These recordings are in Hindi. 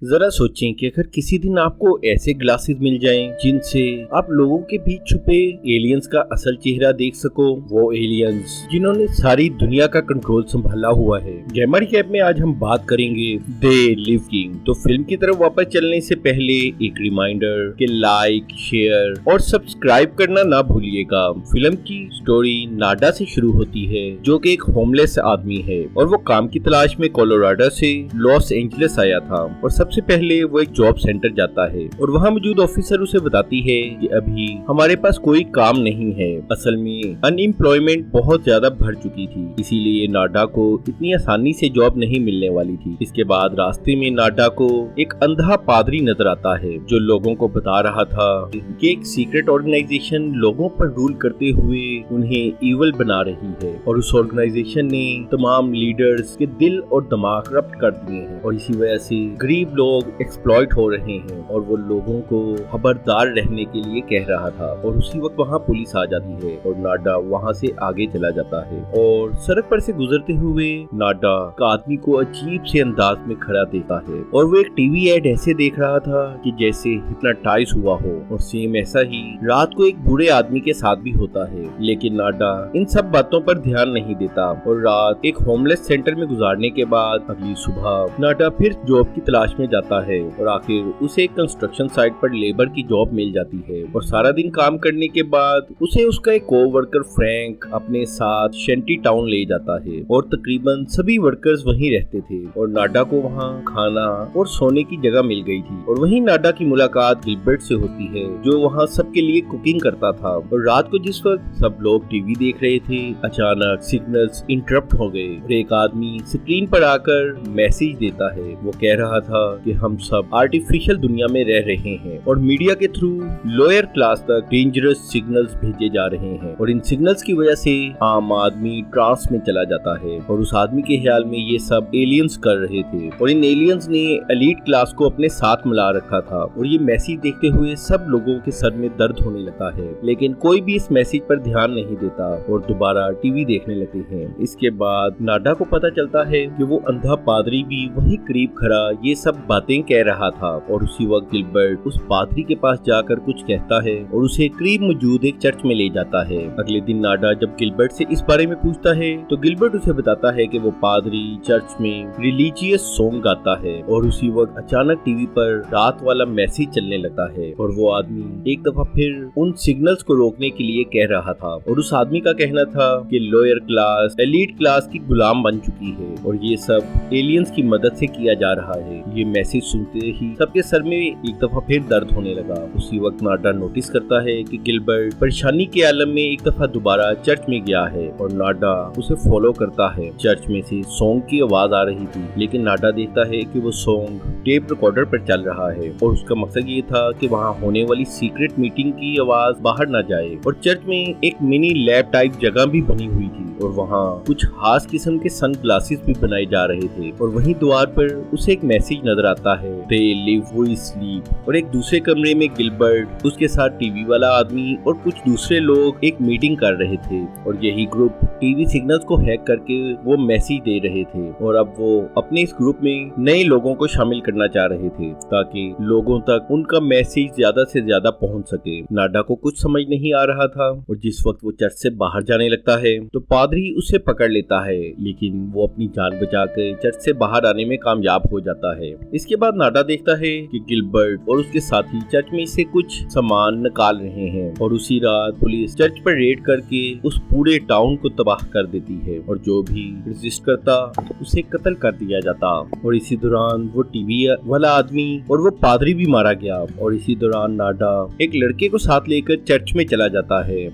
जरा सोचें कि अगर किसी दिन आपको ऐसे ग्लासेस मिल जाएं जिनसे आप लोगों के बीच छुपे एलियंस का असल चेहरा देख सको, वो एलियंस जिन्होंने सारी दुनिया का कंट्रोल संभाला हुआ है। गेमर कैप में आज हम बात करेंगे दे लिव किंग। तो फिल्म की तरफ वापस चलने से पहले एक रिमाइंडर कि लाइक, शेयर और सब्सक्राइब करना ना भूलिएगा। फिल्म की स्टोरी नाडा से शुरू होती है, जो कि एक होमलेस आदमी है और वो काम की तलाश में कोलोराडो से लॉस एंजलिस आया था। और सबसे पहले वो एक जॉब सेंटर जाता है और वहाँ मौजूद ऑफिसर उसे बताती है कि अभी हमारे पास कोई काम नहीं है। असल में अनएम्प्लॉयमेंट बहुत ज्यादा बढ़ चुकी थी, इसीलिए नाडा को इतनी आसानी से जॉब नहीं मिलने वाली थी। इसके बाद रास्ते में नाडा को एक अंधा पादरी नजर आता है जो लोगों को बता रहा था कि एक सीक्रेट ऑर्गेनाइजेशन लोगों पर रूल करते हुए उन्हें इवल बना रही है और उस ऑर्गेनाइजेशन ने तमाम लीडर्स के दिल और दिमाग करप्ट कर दिए हैं और इसी वजह से गरीब लोग एक्सप्लॉइट हो रहे हैं और वो लोगों को खबरदार रहने के लिए कह रहा था। और उसी वक्त वहाँ पुलिस आ जाती है और नाडा वहाँ से आगे चला जाता है और सड़क पर से गुजरते हुए नाडा का आदमी को अजीब से अंदाज में खड़ा देखता है और वो एक टीवी एड ऐसे देख रहा था कि जैसे हिप्नोटाइज हुआ हो। और सेम ऐसा ही रात को एक बूढ़े आदमी के साथ भी होता है, लेकिन नाडा इन सब बातों पर ध्यान नहीं देता और रात एक होमलेस सेंटर में गुजारने के बाद अगली सुबह नाडा फिर जॉब की तलाश में जाता है और आखिर उसे एक कंस्ट्रक्शन साइट पर लेबर की जॉब मिल जाती है। और सारा दिन काम करने के बाद उसे उसका एक कोवर्कर फ्रैंक अपने साथ शेंटी टाउन ले जाता है और तकरीबन सभी वर्कर्स वहीं रहते थे और नाडा को वहाँ खाना और सोने की जगह मिल गई थी। और वहीं नाडा की मुलाकात गिलबर्ट से होती है जो वहाँ सबके लिए कुकिंग करता था। और रात को जिस वक्त सब लोग टीवी देख रहे थे, अचानक सिग्नल्स इंटरप्ट हो गए और एक आदमी स्क्रीन पर आकर मैसेज देता है। वो कह रहा था कि हम सब आर्टिफिशियल दुनिया में रह रहे हैं और मीडिया के थ्रू लोअर क्लास तक डेंजरस सिग्नल्स भेजे जा रहे हैं और इन सिग्नल्स की वजह से आम आदमी ट्रांस में चला जाता है। और उस आदमी के ख्याल में ये सब एलियंस कर रहे थे और इन एलियंस ने एलीट क्लास को अपने साथ मिला रखा था। और ये मैसेज देखते हुए सब लोगों के सर में दर्द होने लगता है, लेकिन कोई भी इस मैसेज पर ध्यान नहीं देता और दोबारा टीवी देखने लगते हैं। इसके बाद नाडा को पता चलता है कि वो अंधा पादरी भी वही करीब खड़ा ये सब बातें कह रहा था। और उसी वक्त गिलबर्ट उस पादरी के पास जाकर कुछ कहता है और उसे करीब मौजूद एक चर्च में ले जाता है। अगले दिन नाडा जब गिलबर्ट से इस बारे में पूछता है तो गिलबर्ट उसे बताता है कि वो पादरी चर्च में रिलीजियस सॉन्ग गाता है। और उसी वक्त अचानक टीवी पर रात वाला मैसेज चलने लगता है और वो आदमी एक दफा फिर उन सिग्नल्स को रोकने के लिए कह रहा था। और उस आदमी का कहना था कि लोअर क्लास एलीट क्लास की गुलाम बन चुकी है और ये सब एलियंस की मदद से किया जा रहा है। ये मैसेज सुनते ही सबके सर में एक दफा फिर दर्द होने लगा। उसी वक्त नाडा नोटिस करता है कि गिलबर्ट परेशानी के आलम में एक दफा दोबारा चर्च में गया है और नाडा उसे फॉलो करता है। चर्च में से सॉन्ग की आवाज आ रही थी, लेकिन नाडा देखता है कि वो सॉन्ग टेप रिकॉर्डर पर चल रहा है और उसका मकसद ये था कि वहाँ होने वाली सीक्रेट मीटिंग की आवाज बाहर ना जाए। और चर्च में एक मिनी लैब टाइप जगह भी बनी हुई थी और वहाँ कुछ खास किस्म के सन ग्लासेस भी बनाए जा रहे थे। और वहीं द्वार पर उसे एक मैसेज नजर आता है, दे लिव वी स्लीप। और एक दूसरे कमरे में गिलबर्ट, उसके साथ टीवी वाला आदमी और कुछ दूसरे लोग एक मीटिंग कर रहे थे और यही ग्रुप टीवी सिग्नल्स को हैक करके वो मैसेज दे रहे थे। और अब वो अपने इस ग्रुप में नए लोगों को शामिल करना चाह रहे थे ताकि लोगों तक उनका मैसेज ज्यादा से ज्यादा पहुंच सके। नाडा को कुछ समझ नहीं आ रहा था और जिस वक्त वो चर्च से बाहर जाने लगता है तो पादरी उसे पकड़ लेता है, लेकिन वो अपनी जान बचाकर चर्च से बाहर आने में कामयाब हो जाता है। इसके बाद नाडा देखता है कि गिलबर्ट और उसके साथी चर्च में से कुछ सामान निकाल रहे हैं और उसी रात पुलिस चर्च पर रेड करके उस पूरे टाउन को तबाह कर देती है और जो भी रेजिस्ट करता उसे कत्ल कर दिया जाता। और इसी दौरान वो टीवी वाला आदमी और वो पादरी भी मारा गया। और इसी दौरान नाडा एक लड़के को साथ लेकर चर्च में चला जाता है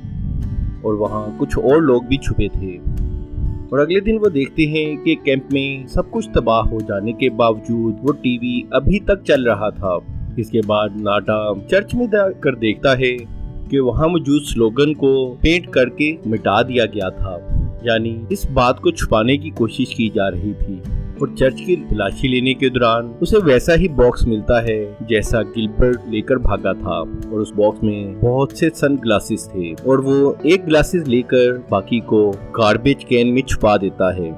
और वहाँ कुछ और लोग भी छुपे थे। और अगले दिन वो देखते हैं कि कैंप में सब कुछ तबाह हो जाने के बावजूद वो टीवी अभी तक चल रहा था। इसके बाद नाडा चर्च में जाकर देखता है कि वहाँ मौजूद स्लोगन को पेंट करके मिटा दिया गया था, यानी इस बात को छुपाने की कोशिश की जा रही थी। और चर्च की तलाशी लेने के दौरान उसे वैसा ही बॉक्स मिलता है जैसा गिलबर्ट लेकर भागा था और उस बॉक्स में बहुत से सन ग्लासेस थे और वो एक ग्लासेस लेकर बाकी को गार्बेज कैन में छुपा देता है।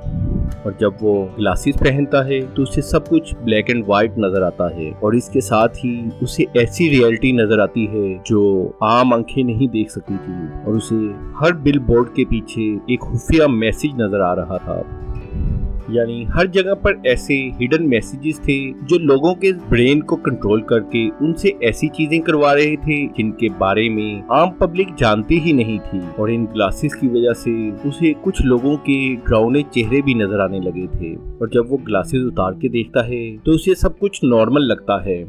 और जब वो ग्लासेस पहनता है तो उसे सब कुछ ब्लैक एंड व्हाइट नजर आता है और इसके साथ ही उसे ऐसी रियलिटी नजर आती है जो आम आंखें नहीं देख सकती थी और उसे हर बिल बोर्ड के पीछे एक खुफिया मैसेज नजर आ रहा था। यानी हर जगह पर ऐसे हिडन मैसेजेस थे जो लोगों के ब्रेन को कंट्रोल करके उनसे ऐसी चीजें करवा रहे थे जिनके बारे में आम पब्लिक जानती ही नहीं थी। और इन ग्लासेस की वजह से उसे कुछ लोगों के डरावने चेहरे भी नजर आने लगे थे और जब वो ग्लासेस उतार के देखता है तो उसे सब कुछ नॉर्मल लगता है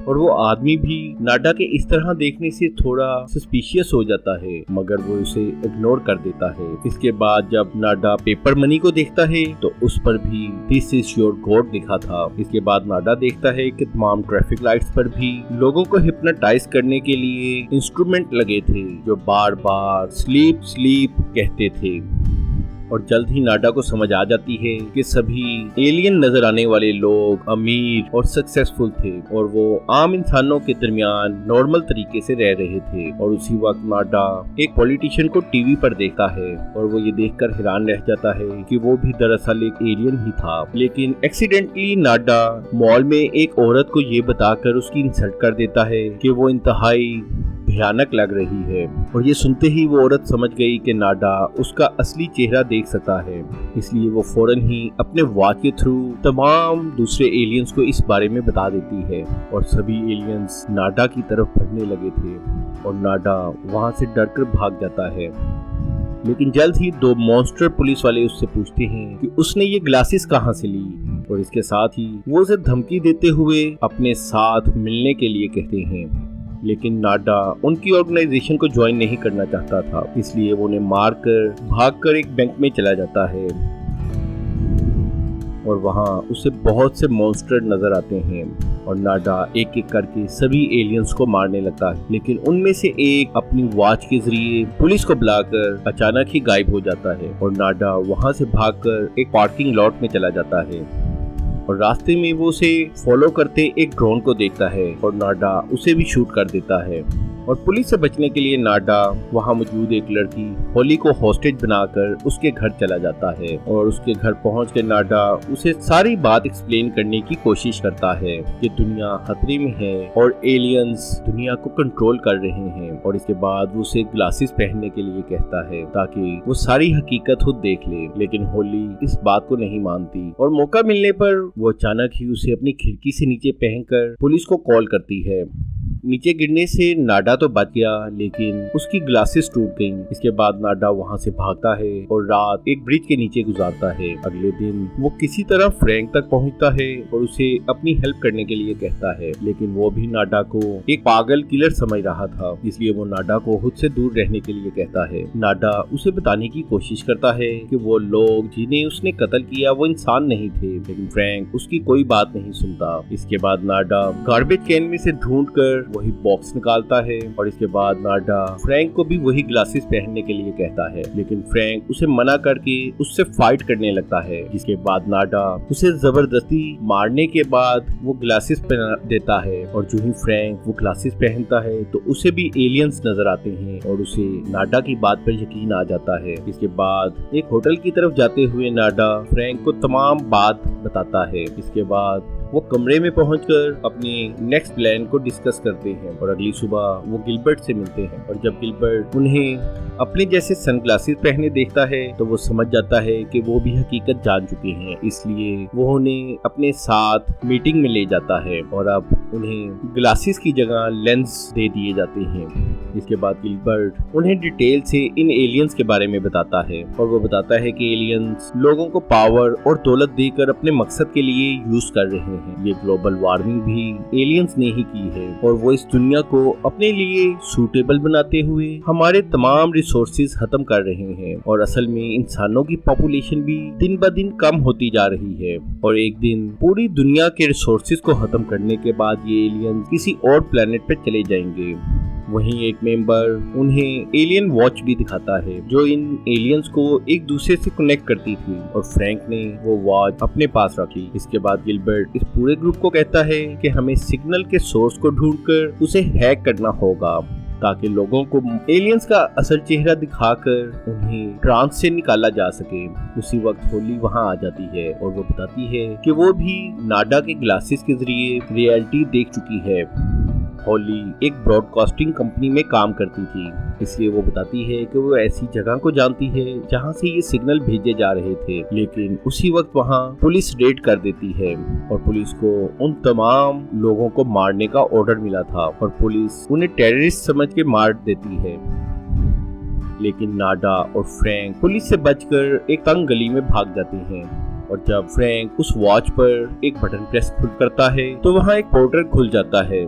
और वो आदमी भी नाडा के इस तरह देखने से थोड़ा सस्पिशियस हो जाता है मगर वो उसे इग्नोर कर देता है। इसके बाद जब नाडा पेपर मनी को देखता है तो उस पर भी दिस इज योर गॉड लिखा था। इसके बाद नाडा देखता है कि तमाम ट्रैफिक लाइट्स पर भी लोगों को हिप्नोटाइज करने के लिए इंस्ट्रूमेंट लगे थे जो बार बार स्लीप स्लीप कहते थे और जल्द ही नाडा को समझ आ जाती है कि सभी एलियन नजर आने वाले लोग अमीर और सक्सेसफुल थे और वो आम इंसानों के दरमियान नॉर्मल तरीके से रह रहे थे। और उसी वक्त नाडा एक पॉलिटिशियन को टीवी पर देखता है और वो ये देखकर हैरान रह जाता है कि वो भी दरअसल एक एलियन ही था। लेकिन एक्सीडेंटली नाडा मॉल में एक औरत को ये बताकर उसकी इंसल्ट कर देता है कि वो इंतहाई भयानक लग रही है और ये सुनते ही वो औरत समझ गई कि नाडा उसका असली चेहरा देख सकता है। इसलिए वो फौरन ही अपने वॉच के थ्रू तमाम दूसरे एलियंस को इस बारे में बता देती है और सभी एलियंस नाडा की तरफ बढ़ने लगे थे और नाडा वहां से डरकर भाग जाता है। लेकिन जल्द ही दो मॉन्स्टर पुलिस वाले उससे पूछते हैं कि उसने ये ग्लासेस कहाँ से ली और इसके साथ ही वो उसे धमकी देते हुए अपने साथ मिलने के लिए कहते हैं। लेकिन नाडा उनकी ऑर्गेनाइजेशन को ज्वाइन नहीं करना चाहता था इसलिए वो उन्हें मारकर भागकर एक बैंक में चला जाता है और वहाँ उसे बहुत से मॉन्स्टर नजर आते हैं और नाडा एक एक करके सभी एलियंस को मारने लगता है। लेकिन उनमें से एक अपनी वॉच के जरिए पुलिस को बुलाकर अचानक ही गायब हो जाता है और नाडा वहाँ से भागकर एक पार्किंग लॉट में चला जाता है और रास्ते में वो उसे फॉलो करते एक ड्रोन को देखता है और नाडा उसे भी शूट कर देता है। और पुलिस से बचने के लिए नाडा वहाँ मौजूद एक लड़की होली को हॉस्टेज बनाकर उसके घर चला जाता है और उसके घर पहुँच के नाडा उसे सारी बात एक्सप्लेन करने की कोशिश करता है कि दुनिया खतरे में है और एलियंस दुनिया को कंट्रोल कर रहे हैं। और इसके बाद वो उसे ग्लासेस पहनने के लिए कहता है ताकि वो सारी हकीकत खुद देख ले। लेकिन होली इस बात को नहीं मानती और मौका मिलने पर वो अचानक ही उसे अपनी खिड़की से नीचे पहनकर पुलिस को कॉल करती है। नीचे गिरने से नाडा तो बच गया लेकिन उसकी ग्लासेस टूट गईं। इसके बाद नाडा वहां से भागता है और रात एक ब्रिज के नीचे गुजारता है। अगले दिन वो किसी तरह फ्रैंक तक पहुंचता है और उसे अपनी हेल्प करने के लिए कहता है लेकिन वो भी नाडा को एक पागल किलर समझ रहा था इसलिए वो नाडा को खुद से दूर रहने के लिए कहता है। नाडा उसे बताने की कोशिश करता है कि वो लोग जिन्हें उसने कत्ल किया वो इंसान नहीं थे लेकिन फ्रैंक उसकी कोई बात नहीं सुनता। इसके बाद नाडा गार्बेज कैन में से ढूंढकर वही बॉक्स निकालता है और इसके बाद नाडा फ्रैंक को भी वही ग्लासेस पहनने के लिए कहता है लेकिन फ्रैंक उसे मना करके उससे फाइट करने लगता है। जिसके बाद नाडा उसे जबरदस्ती मारने के बाद वो ग्लासेस पहना देता है और जो ही फ्रैंक वो ग्लासेस पहनता है तो उसे भी एलियंस नजर आते हैं और उसे नाडा की बात पर यकीन आ जाता है। इसके बाद एक होटल की तरफ जाते हुए नाडा फ्रैंक को तमाम बात बताता है। इसके बाद वो कमरे में पहुंचकर अपने नेक्स्ट प्लान को डिस्कस करते हैं और अगली सुबह वो गिलबर्ट से मिलते हैं और जब गिलबर्ट उन्हें अपने जैसे सनग्लासेस पहने देखता है तो वो समझ जाता है कि वो भी हकीकत जान चुके हैं इसलिए वो उन्हें अपने साथ मीटिंग में ले जाता है और अब उन्हें ग्लासेस की जगह लेंस दे दिए जाते हैं। इसके बाद गिलबर्ट उन्हें डिटेल से इन एलियंस के बारे में बताता है और वो बताता है कि एलियंस लोगों को पावर और दौलत देकर अपने मकसद के लिए यूज कर रहे हैं। ये ग्लोबल वार्मिंग भी एलियंस ने ही की है और वो इस दुनिया को अपने लिए सूटेबल बनाते हुए हमारे तमाम रिसोर्सेज खत्म कर रहे हैं और असल में इंसानों की पॉपुलेशन भी दिन ब दिन कम होती जा रही है और एक दिन पूरी दुनिया के रिसोर्सेज को खत्म करने के बाद ये एलियंस किसी और प्लेनेट पर चले जाएंगे। वहीं एक मेंबर उन्हें एलियन वॉच भी दिखाता है जो इन एलियंस को एक दूसरे से कनेक्ट करती थी और फ्रैंक ने वो वॉच अपने पास रखी। इसके बाद गिलबर्ट इस पूरे ग्रुप को कहता है कि हमें सिग्नल के सोर्स को ढूंढकर उसे हैक करना होगा ताकि लोगों को एलियंस का असल चेहरा दिखाकर उन्हें ट्रांस से निकाला जा सके। उसी वक्त होली वहां आ जाती है और वो बताती है कि वो भी नाडा के ग्लासेस के जरिए रियलिटी देख चुकी है। हॉली एक ब्रॉडकास्टिंग कंपनी में काम करती थी, इसलिए वो बताती है कि वो ऐसी जगह को जानती है जहां से ये सिग्नल भेजे जा रहे थे। लेकिन उसी वक्त वहां पुलिस रेड कर देती है और पुलिस को उन तमाम लोगों को मारने का ऑर्डर मिला था और पुलिस उन्हें टेररिस्ट समझ के मार देती है। लेकिन नाडा और फ्रैंक पुलिस से बचकर एक तंग गली में भाग जाते हैं और जब फ्रैंक उस वॉच पर एक बटन प्रेस करता है तो वहां एक पोर्टल खुल जाता है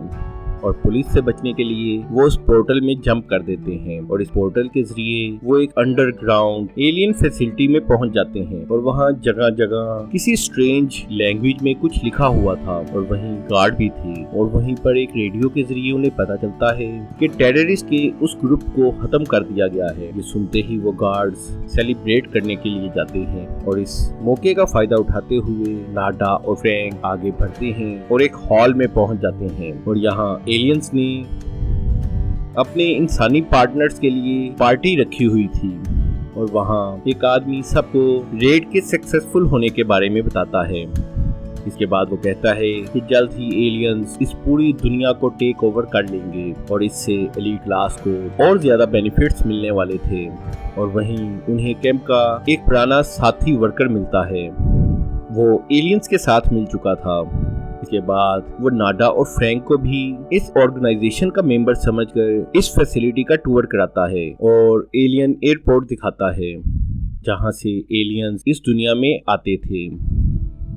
और पुलिस से बचने के लिए वो उस पोर्टल में जंप कर देते हैं और इस पोर्टल के जरिए वो एक अंडरग्राउंड एलियन फैसिलिटी में पहुंच जाते हैं और वहां जगह जगह किसी स्ट्रेंज लैंग्वेज में कुछ लिखा हुआ था और वहीं गार्ड भी थे और वहीं पर एक रेडियो के जरिए उन्हें पता चलता है कि टेररिस्ट के उस ग्रुप को खत्म कर दिया गया है। ये सुनते ही वो गार्ड्स सेलिब्रेट करने के लिए जाते हैं और इस मौके का फायदा उठाते हुए नाडा और फ्रैंक आगे बढ़ते हैं और एक हॉल में पहुंच जाते हैं और यहाँ एलियंस ने अपने इंसानी पार्टनर्स के लिए पार्टी रखी हुई थी और वहाँ एक आदमी सबको रेड के सक्सेसफुल होने के बारे में बताता है। इसके बाद वो कहता है कि जल्द ही एलियंस इस पूरी दुनिया को टेक ओवर कर लेंगे और इससे एलीट क्लास को और ज्यादा बेनिफिट्स मिलने वाले थे। और वहीं उन्हें कैंप का एक पुराना साथी वर्कर मिलता है, वो एलियंस के साथ मिल चुका था। इसके बाद वो नाडा और फ्रैंक को भी इस ऑर्गेनाइजेशन का मेंबर समझकर इस फैसिलिटी का टूर कराता है और एलियन एयरपोर्ट दिखाता है जहां से एलियंस इस दुनिया में आते थे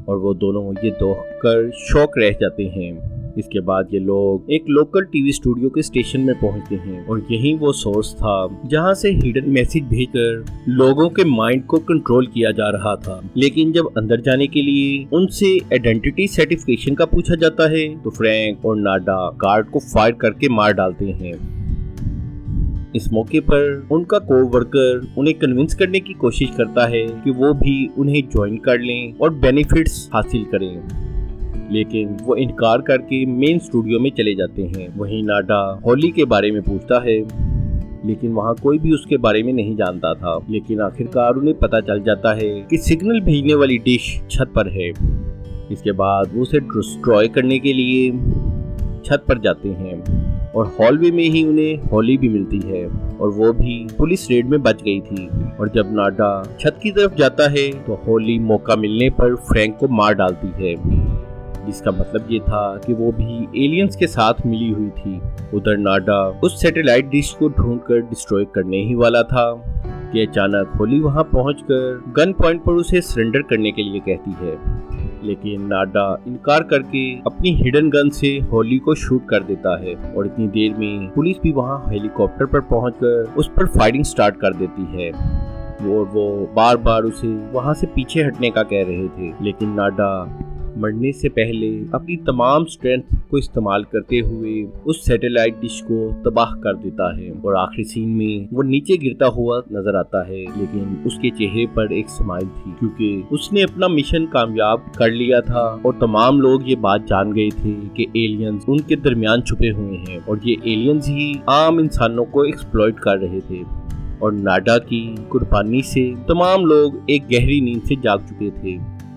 और वो दोनों ये देखकर शॉक रह जाते हैं। इसके बाद ये लोग एक लोकल टीवी स्टूडियो के स्टेशन में पहुंचते हैं और यही वो सोर्स था जहां से हिडन मैसेज भेजकर लोगों के माइंड को कंट्रोल किया जा रहा था। लेकिन जब अंदर जाने के लिए उनसे आइडेंटिटी सर्टिफिकेशन का पूछा जाता है तो फ्रैंक और नाडा गार्ड को फायर करके मार डालते हैं। इस मौके पर उनका कोवर्कर उन्हें कन्विंस करने की कोशिश करता है कि वो भी उन्हें ज्वाइन कर लें और बेनिफिट्स हासिल करें, लेकिन वो इनकार करके मेन स्टूडियो में चले जाते हैं। वहीं नाडा हॉली के बारे में पूछता है लेकिन वहाँ कोई भी उसके बारे में नहीं जानता था। लेकिन आखिरकार उन्हें पता चल जाता है कि सिग्नल भेजने वाली डिश छत पर है। इसके बाद वो उसे डिस्ट्रॉय करने के लिए छत पर जाते हैं और हॉलवे में ही उन्हें हॉली भी मिलती है और वो भी पुलिस रेड में बच गई थी। और जब नाडा छत की तरफ जाता है तो हॉली मौका मिलने पर फ्रैंक को मार डालती है, जिसका मतलब ये था कि वो भी एलियंस के साथ मिली हुई थी। उधर नाडा उस सैटेलाइट डिश को ढूंढकर डिस्ट्रॉय करने ही वाला था कि अचानक होली वहां पहुंचकर गन पॉइंट पर उसे सरेंडर करने के लिए कहती है। लेकिन नाडा इनकार करके अपनी हिडन गन से होली को शूट कर देता है और इतनी देर में पुलिस भी वहां हेलीकॉप्टर पर पहुंचकर उस पर फायरिंग स्टार्ट कर देती है। वो बार बार उसे वहां से पीछे हटने का कह रहे थे, लेकिन नाडा मरने से पहले अपनी तमाम स्ट्रेंथ को इस्तेमाल करते हुए उस सैटेलाइट डिश को तबाह कर देता है और आखिरी सीन में वो नीचे गिरता हुआ नजर आता है। लेकिन उसके चेहरे पर एक स्माइल थी क्योंकि उसने अपना मिशन कामयाब कर लिया था और तमाम लोग ये बात जान गए थे कि एलियंस उनके दरमियान छुपे हुए हैं और ये एलियंस ही आम इंसानों को एक्सप्लॉइट कर रहे थे। और नाडा की कुर्बानी से तमाम लोग एक गहरी नींद से जाग चुके थे